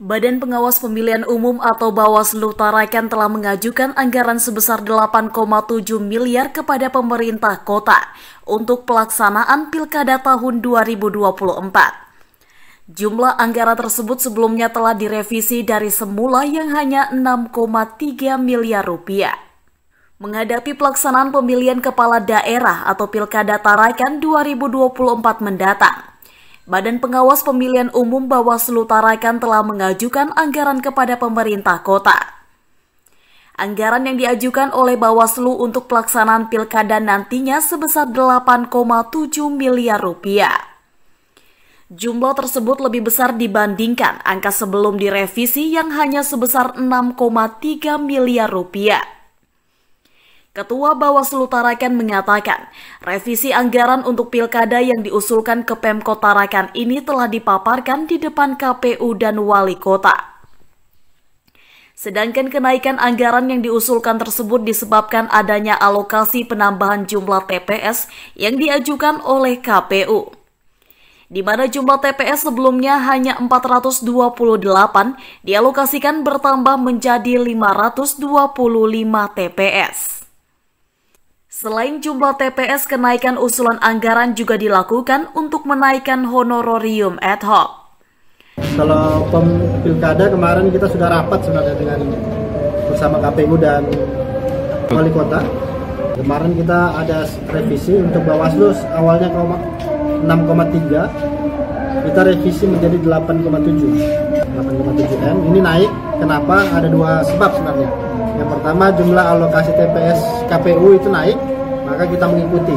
Badan Pengawas Pemilihan Umum atau Bawaslu Tarakan telah mengajukan anggaran sebesar 8,7 miliar kepada pemerintah kota untuk pelaksanaan Pilkada tahun 2024. Jumlah anggaran tersebut sebelumnya telah direvisi dari semula yang hanya 6,3 miliar rupiah. Menghadapi pelaksanaan pemilihan kepala daerah atau Pilkada Tarakan 2024 mendatang, Badan Pengawas Pemilihan Umum Bawaslu Tarakan telah mengajukan anggaran kepada pemerintah kota. Anggaran yang diajukan oleh Bawaslu untuk pelaksanaan Pilkada nantinya sebesar 8,7 miliar rupiah. Jumlah tersebut lebih besar dibandingkan angka sebelum direvisi yang hanya sebesar 6,3 miliar rupiah. Ketua Bawaslu Tarakan mengatakan, revisi anggaran untuk pilkada yang diusulkan ke Pemkot Tarakan ini telah dipaparkan di depan KPU dan Wali Kota. Sedangkan kenaikan anggaran yang diusulkan tersebut disebabkan adanya alokasi penambahan jumlah TPS yang diajukan oleh KPU. Di mana jumlah TPS sebelumnya hanya 428, dialokasikan bertambah menjadi 525 TPS. Selain jumlah TPS, kenaikan usulan anggaran juga dilakukan untuk menaikkan honorarium ad hoc. Kalau pilkada kemarin kita sudah rapat sebenarnya dengan bersama KPU dan Wali Kota. Kemarin kita ada revisi untuk Bawaslu awalnya 6,3, kita revisi menjadi 8,7 M. Ini naik, kenapa? Ada dua sebab sebenarnya. Yang pertama, jumlah alokasi TPS KPU itu naik, maka kita mengikuti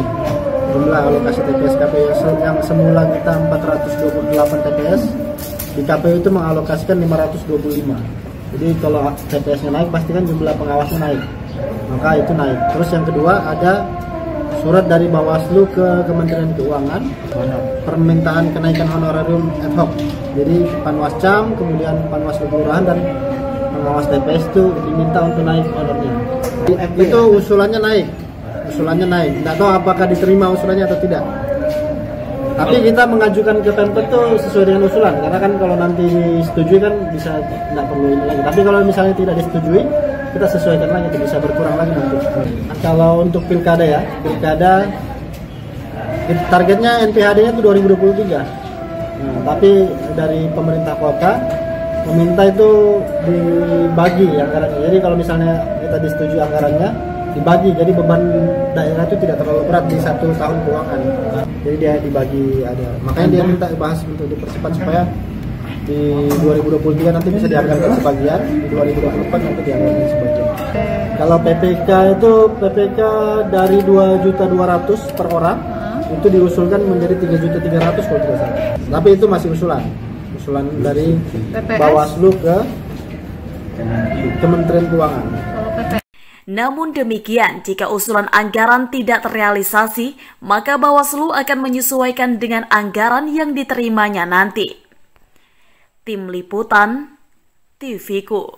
jumlah alokasi TPS KPU yang semula kita 428 TPS, di KPU itu mengalokasikan 525. Jadi kalau TPS-nya naik, pastikan jumlah pengawasnya naik, maka itu naik. Terus yang kedua, ada surat dari Bawaslu ke Kementerian Keuangan, permintaan kenaikan honorarium ad hoc. Jadi Panwascam, kemudian Panwaslu Kelurahan dan pengawas TPS itu diminta untuk naik honornya. Itu usulannya naik. Tidak tahu apakah diterima usulannya atau tidak. Tapi kita mengajukan ke Pemkot itu sesuai dengan usulan, karena kan kalau nanti disetujui kan bisa tidak perlu ini lagi. Tapi kalau misalnya tidak disetujui, kita sesuaikan lagi, bisa berkurang lagi nanti. Kalau untuk pilkada ya, targetnya NPHD-nya itu 2023. Tapi dari pemerintah kota meminta itu dibagi anggarannya. Jadi kalau misalnya kita disetujui anggarannya, dibagi, jadi beban daerah itu tidak terlalu berat di 1 tahun keuangan. Jadi dia dibagi ada. Makanya dia minta bahas untuk dipercepat supaya di 2023 nanti bisa dianggarkan sebagian, di 2024 nanti dianggarkan sebagian. Kalau PPK itu dari 2.200.000 per orang itu diusulkan menjadi 3.300.000 kalau tidak salah. Tapi itu masih usulan dari Bawaslu ke Kementerian Keuangan. Namun demikian, jika usulan anggaran tidak terrealisasi, maka Bawaslu akan menyesuaikan dengan anggaran yang diterimanya nanti. Tim Liputan, TVku.